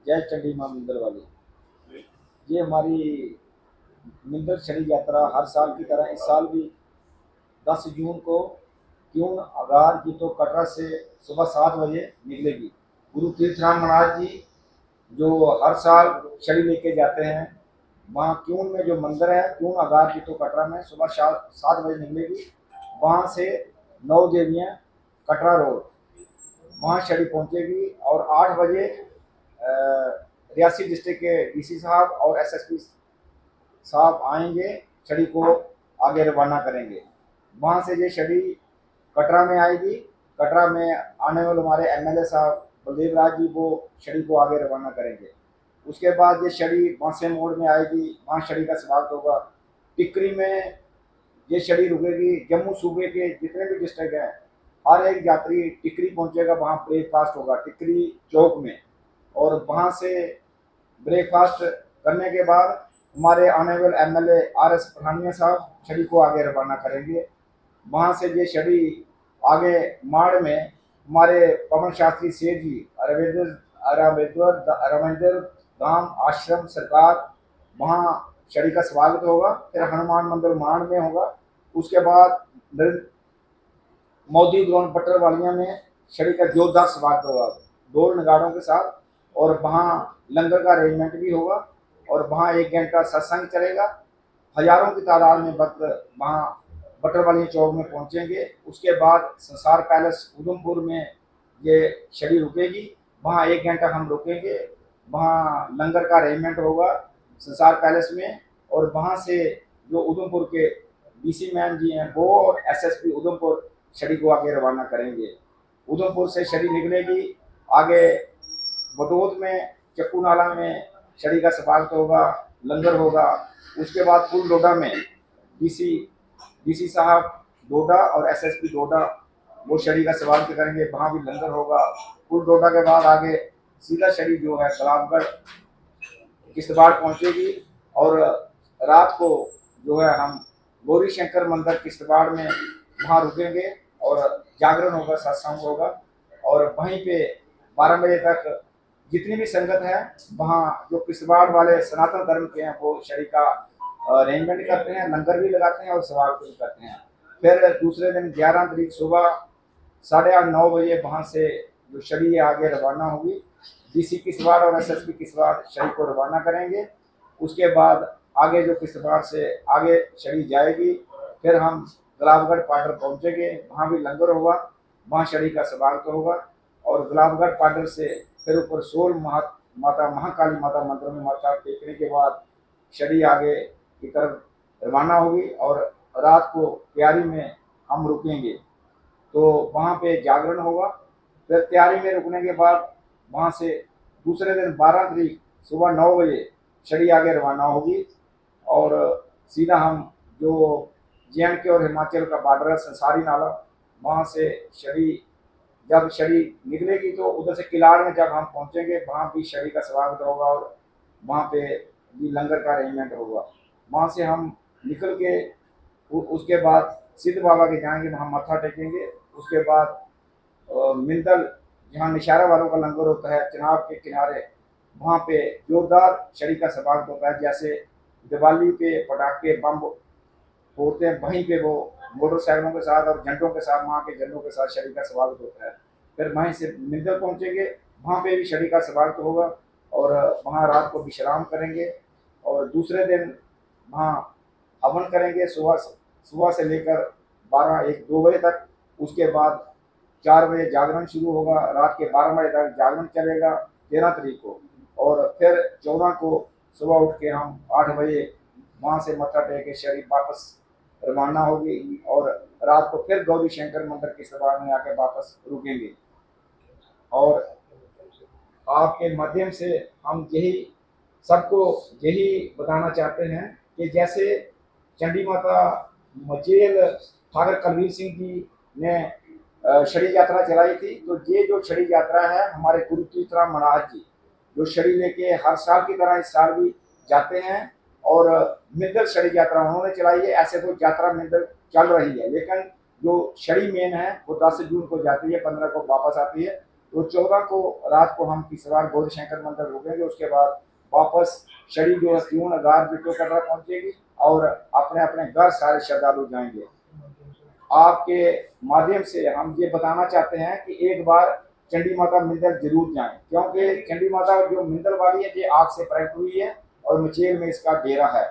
जय चंडी मां मिंदल वाली। ये हमारी मिंदल छड़ी यात्रा हर साल की तरह इस साल भी 10 जून को क्यों आगार की तो कटरा से सुबह 7 बजे निकलेगी। गुरु तीर्थराम महाराज जी जो हर साल छड़ी लेके जाते हैं, वहाँ क्यून में जो मंदिर है क्यून आगार की तो कटरा में सुबह 7 बजे निकलेगी। वहाँ से 9 देवियाँ कटरा रोड वहाँ छड़ी पहुँचेगी और 8 बजे रियासी डिस्ट्रिक्ट के डीसी साहब और एसएसपी साहब आएंगे, छड़ी को आगे रवाना करेंगे। वहाँ से ये छड़ी कटरा में आएगी। कटरा में आने वाले हमारे एमएलए साहब बलदेव राज जी वो छड़ी को आगे रवाना करेंगे। उसके बाद ये छड़ी बांसे मोड़ में आएगी, वहाँ छड़ी का स्वागत होगा। टिकरी में ये छड़ी रुकेगी। जम्मू सूबे के जितने भी डिस्ट्रिक्ट हैं हर एक यात्री टिकरी पहुंचेगा, वहाँ ब्रेकफास्ट होगा टिकरी चौक में। और वहाँ से ब्रेकफास्ट करने के बाद हमारे ऑनरेबल एमएलए आरएस पठानिया साहब छड़ी को आगे रवाना करेंगे। वहाँ से ये छड़ी आगे माड़ में हमारे पवन शास्त्री सेठ जी रविंद्र धाम आश्रम सरकार वहाँ छड़ी का स्वागत होगा। फिर हनुमान मंदिर माड़ में होगा। उसके बाद मोदी ग्राउंड पट्टर वालिया में छड़ी का जोरदार स्वागत होगा ढोल नगाड़ों के साथ। और वहाँ लंगर का अरेंजमेंट भी होगा और वहाँ 1 घंटा सत्संग चलेगा। हजारों की तादाद में भक्त वहाँ बटरवाली चौक में पहुँचेंगे। उसके बाद संसार पैलेस उधमपुर में ये छड़ी रुकेगी, वहाँ 1 घंटा हम रुकेंगे। वहाँ लंगर का अरेंजमेंट होगा संसार पैलेस में। और वहाँ से जो उधमपुर के डीसी मैन जी हैं वो और एसएसपी उधमपुर छड़ी को आगे रवाना करेंगे। उधमपुर से छड़ी निकलेगी, आगे बटोत में चक्कू नाला में छड़ी का स्वागत होगा, लंगर होगा। उसके बाद फुल डोडा में डीसी साहब डोडा और एसएसपी डोडा वो छड़ी का स्वागत करेंगे, वहाँ भी लंगर होगा। फुल डोडा के बाद आगे सीधा छड़ी जो है गुलाबगढ़ किश्तवाड़ पहुँचेगी और रात को जो है हम गौरी शंकर मंदिर किश्तवाड़ में वहाँ रुकेंगे और जागरण होगा, सत्संग होगा। और वहीं पे 12 बजे तक जितनी भी संगत है वहाँ जो किश्तवाड़ वाले सनातन धर्म के हैं वो छड़ी का अरेंजमेंट करते हैं, लंगर भी लगाते हैं और स्वागत भी करते हैं। फिर दूसरे दिन 11 तारीख सुबह 8:30-9 बजे वहाँ से जो छड़ी आगे रवाना होगी। डीसी किश्तवाड़ और एसएसपी किश्तवाड़ छड़ी को रवाना करेंगे। उसके बाद आगे जो किश्तवाड़ से आगे छड़ी जाएगी, फिर हम गुलाबगढ़ पाटर पहुँचेंगे, वहाँ भी लंगर होगा, वहाँ छड़ी का स्वागत होगा। और गुलाबगढ़ पाटर से फिर ऊपर सोल माता महाकाली माता मंदिर में माथा टेकने के बाद छड़ी आगे की तरफ रवाना होगी और रात को तैयारी में हम रुकेंगे। तो वहाँ पे जागरण होगा। फिर तैयारी में रुकने के बाद वहाँ से दूसरे दिन 12 तारीख सुबह 9 बजे छड़ी आगे रवाना होगी और सीधा हम जो JNK और हिमाचल का बॉर्डर है संसारी नाला, वहाँ से जब छड़ी निकलेगी तो उधर से किलाड़ में जब हम पहुँचेंगे वहाँ भी छड़ी का स्वागत होगा और वहाँ पे भी लंगर का अरेंजमेंट होगा। वहाँ से हम निकल के उसके बाद सिद्ध बाबा के जाएंगे, वहाँ मत्था टेकेंगे। उसके बाद मिंदल जहाँ निशारा वालों का लंगर होता है चिनाब के किनारे, वहाँ पे जोरदार छड़ी का स्वागत होता है। जैसे दिवाली पे पटाखे बम फोड़ते हैं वहीं पे वो मोटरसाइकिलों के साथ और झंडों के साथ, वहाँ के झंडों के साथ छड़ी का स्वागत होता है। फिर वहीं से मिंदल पहुँचेंगे, वहाँ पे भी छड़ी का स्वागत होगा और वहाँ रात को विश्राम करेंगे। और दूसरे दिन वहाँ हवन करेंगे सुबह से लेकर 12-1-2 बजे तक। उसके बाद 4 बजे जागरण शुरू होगा, रात के 12 बजे तक जागरण चलेगा 13 तारीख को। और फिर 14 को सुबह उठ के हम 8 बजे वहाँ से मत्था टेक के छड़ी वापस रवाना होगी और रात को फिर गौरी शंकर मंदिर किश्तवाड़ में आके वापस रुकेंगे। और आपके माध्यम से हम सबको यही बताना चाहते हैं कि जैसे चंडी माता मचेल ठाकुर कलवीर सिंह जी ने छड़ी यात्रा चलाई थी, तो ये जो छड़ी यात्रा है हमारे गुरु तीर्थराम महाराज जी जो छड़ी लेके हर साल की तरह इस साल भी जाते हैं और मिंदल छड़ी यात्रा उन्होंने चलाई है। ऐसे तो यात्रा मिंदल चल रही है, लेकिन जो छड़ी मेन है वो 10 जून को जाती है, 15 को वापस आती है। तो 14 को रात को हम किसवार गौरी शंकर मंदिर रुकेंगे। उसके बाद वापस छड़ी जो है त्यूण गार बिटो कटरा पहुंचेगी और अपने अपने घर सारे श्रद्धालु जाएंगे। आपके माध्यम से हम ये बताना चाहते हैं कि एक बार चंडी माता मिंदल जरूर जाएं, क्योंकि चंडी माता जो मिंदल वाली है ये आग से प्रकट हुई है और मचेल में इसका डेरा है।